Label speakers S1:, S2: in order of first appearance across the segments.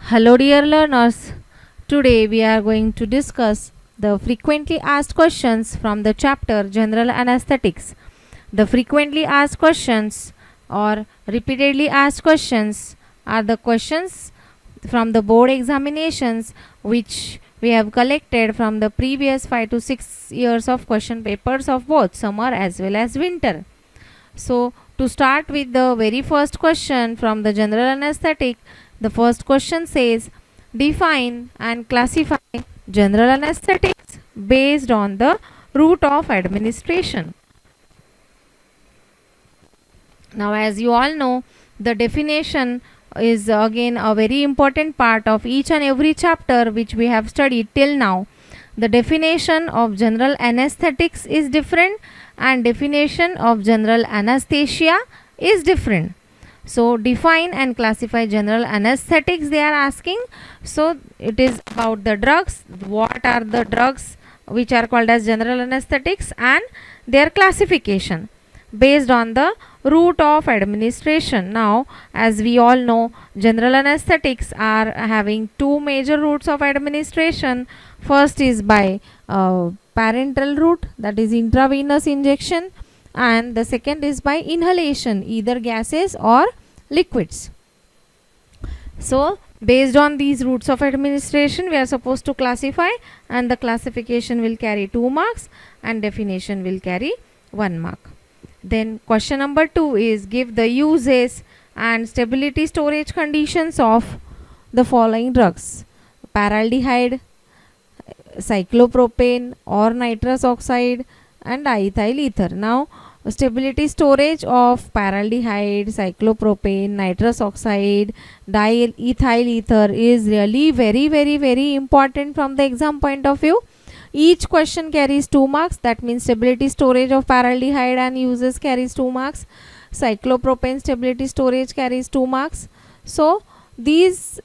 S1: Hello, dear learners. Today we are going to discuss the frequently asked questions from the chapter General Anesthetics. The frequently asked questions or repeatedly asked questions are the questions from the board examinations which we have collected from the previous 5 to 6 years of question papers of both summer as well as winter. So, to start with the very first question from the general anesthetic, the first question says define and classify general anesthetics based on the route of administration. Now, as you all know, the definition is again a very important part of each and every chapter which we have studied till now. The definition of general anesthetics is different and definition of general anesthesia is different. So, define and classify general anesthetics they are asking. So, it is about the drugs. What are the drugs which are called as general anesthetics and their classification based on the route of administration. Now, as we all know, general anesthetics are having two major routes of administration. First is by parenteral route, that is intravenous injection, and the second is by inhalation, either gases or liquids. So, based on these routes of administration, we are supposed to classify, and the classification will carry 2 marks and definition will carry 1 mark. Then question number 2 is give the uses and stability storage conditions of the following drugs: paraldehyde, cyclopropane or nitrous oxide, and diethyl ether. Now, stability storage of paraldehyde, cyclopropane, nitrous oxide, diethyl ether is really very important from the exam point of view. Each question carries 2 marks. That means stability storage of paraldehyde and uses carries 2 marks. Cyclopropane stability storage carries 2 marks. So, these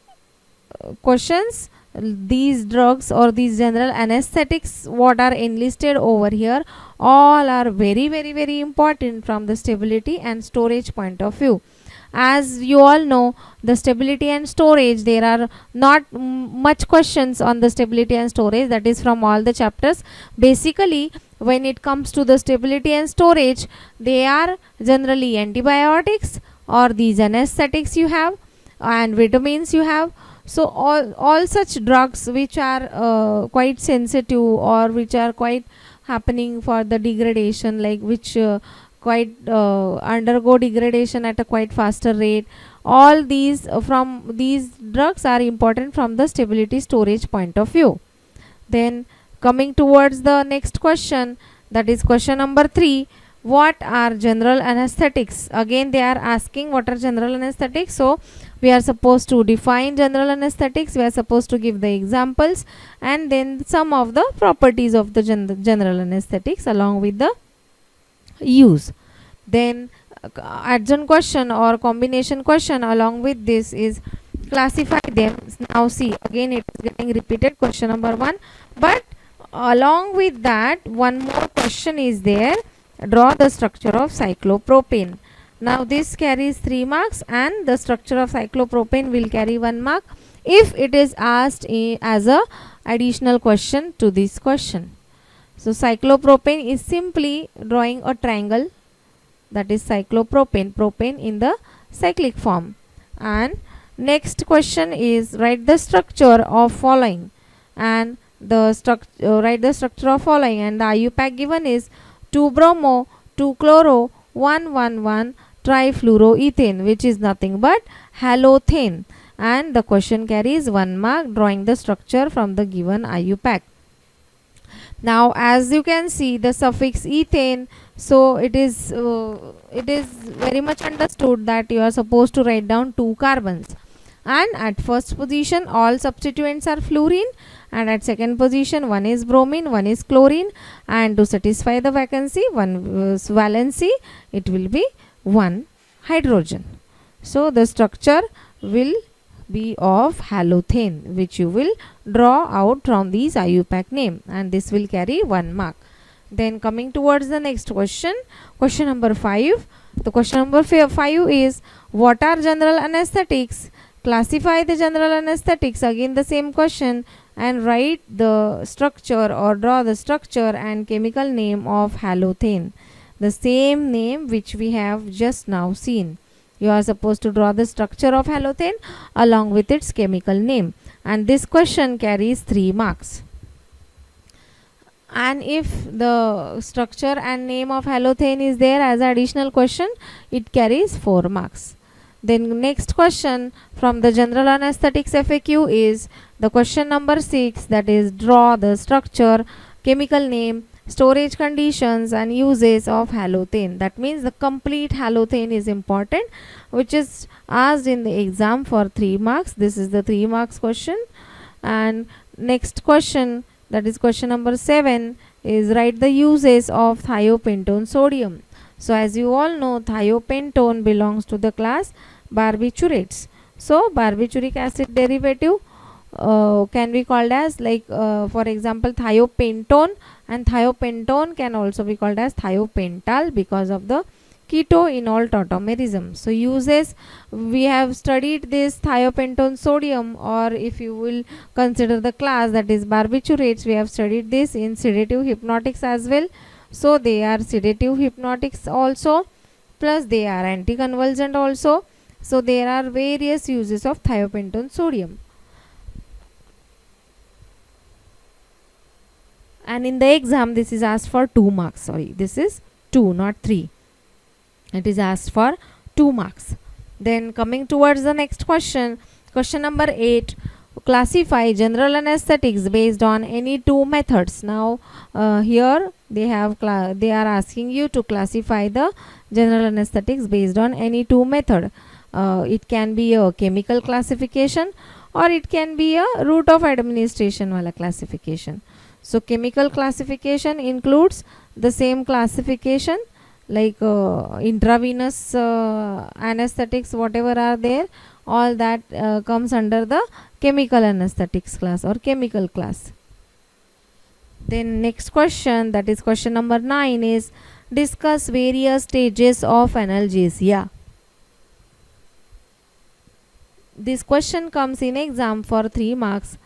S1: questions, these drugs or these general anesthetics what are enlisted over here, all are very important from the stability and storage point of view. As you all know, the stability and storage, there are not much questions on the stability and storage, that is from all the chapters. Basically, when it comes to the stability and storage, they are generally antibiotics or these anesthetics you have and vitamins you have. So, all such drugs which are quite sensitive or which are quite happening for the degradation, like which quite undergo degradation at a quite faster rate, all these from these drugs are important from the stability storage point of view. Then coming towards the next question, that is question number 3, what are general anesthetics? Again they are asking what are general anesthetics. So, we are supposed to define general anesthetics, we are supposed to give the examples and then some of the properties of the general anesthetics along with the use. Then adjunct question or combination question along with this is classify them. Now see, again it is getting repeated, question number 1, but along with that one more question is there: draw the structure of cyclopropane. Now this carries 3 marks and the structure of cyclopropane will carry 1 mark if it is asked as a additional question to this question. So, cyclopropane is simply drawing a triangle, that is cyclopropane, propane in the cyclic form. And next question is write the structure of following, and the write the structure of following, and the IUPAC given is 2-bromo, 2-chloro, 1,1,1 trifluoroethane, which is nothing but halothane, and the question carries 1 mark drawing the structure from the given IUPAC. Now, as you can see the suffix ethane, so it is very much understood that you are supposed to write down 2 carbons, and at first position all substituents are fluorine, and at second position one is bromine, one is chlorine, and to satisfy the vacancy, one valency, it will be 1 hydrogen. So, the structure will be of halothane, which you will draw out from these IUPAC name, and this will carry 1 mark. Then coming towards the next question, question number 5. The question number 5 is what are general anesthetics Classify the general anesthetics, again the same question, and write the structure or draw the structure and chemical name of halothane, the same name which we have just now seen. You are supposed to draw the structure of halothane along with its chemical name, and this question carries 3 marks. And if the structure and name of halothane is there as additional question, it carries 4 marks. Then next question from the general anesthetics FAQ is the question number 6, that is draw the structure, chemical name, storage conditions and uses of halothane. That means the complete halothane is important, which is asked in the exam for 3 marks. This is the 3 marks question. And next question, that is question number 7, is write the uses of thiopentone sodium. So as you all know, thiopentone belongs to the class barbiturates. So barbituric acid derivative can be called as like for example thiopentone, and thiopentone can also be called as thiopental because of the keto-enol tautomerism. So uses, we have studied this thiopentone sodium, or if you will consider the class that is barbiturates, we have studied this in sedative hypnotics as well. So they are sedative hypnotics also, plus they are anticonvulsant also. So there are various uses of thiopentone sodium. And in the exam this is asked for 2 marks. Sorry, this is 2 not 3. It is asked for 2 marks. Then coming towards the next question, question number 8, classify general anesthetics based on any 2 methods. Now here they are asking you to classify the general anesthetics based on any 2 method. It can be a chemical classification or it can be a route of administration wala classification. So chemical classification includes the same classification like intravenous anesthetics, whatever are there, all that comes under the chemical anesthetics class or chemical class. Then next question, that is question number 9, is discuss various stages of analgesia. This question comes in exam for 3 marks.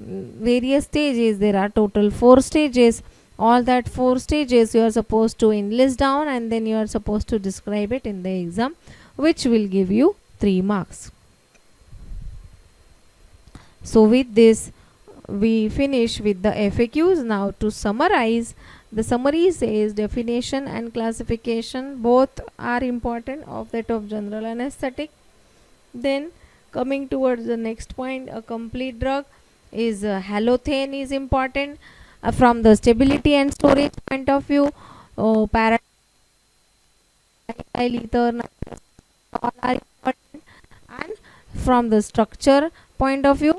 S1: Various stages, there are total 4 stages. All that 4 stages you are supposed to enlist down, and then you are supposed to describe it in the exam, which will give you 3 marks. So with this we finish with the FAQs. Now to summarize, the summary says definition and classification both are important of that of general anesthetic. Then coming towards the next point, a complete drug is halothane is important from the stability and storage point of view. Ethyl ether all are important, and from the structure point of view,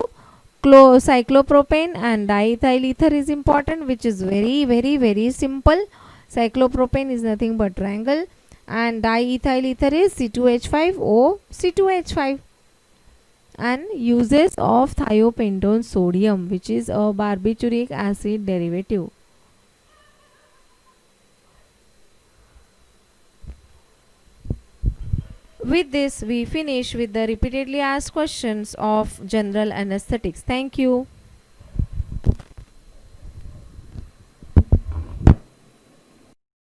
S1: cyclopropane and diethyl ether is important, which is very simple. Cyclopropane is nothing but triangle, and diethyl ether is C2H5O C2H5. And uses of thiopentone sodium, which is a barbituric acid derivative. With this we finish with the repeatedly asked questions of general anesthetics. Thank you.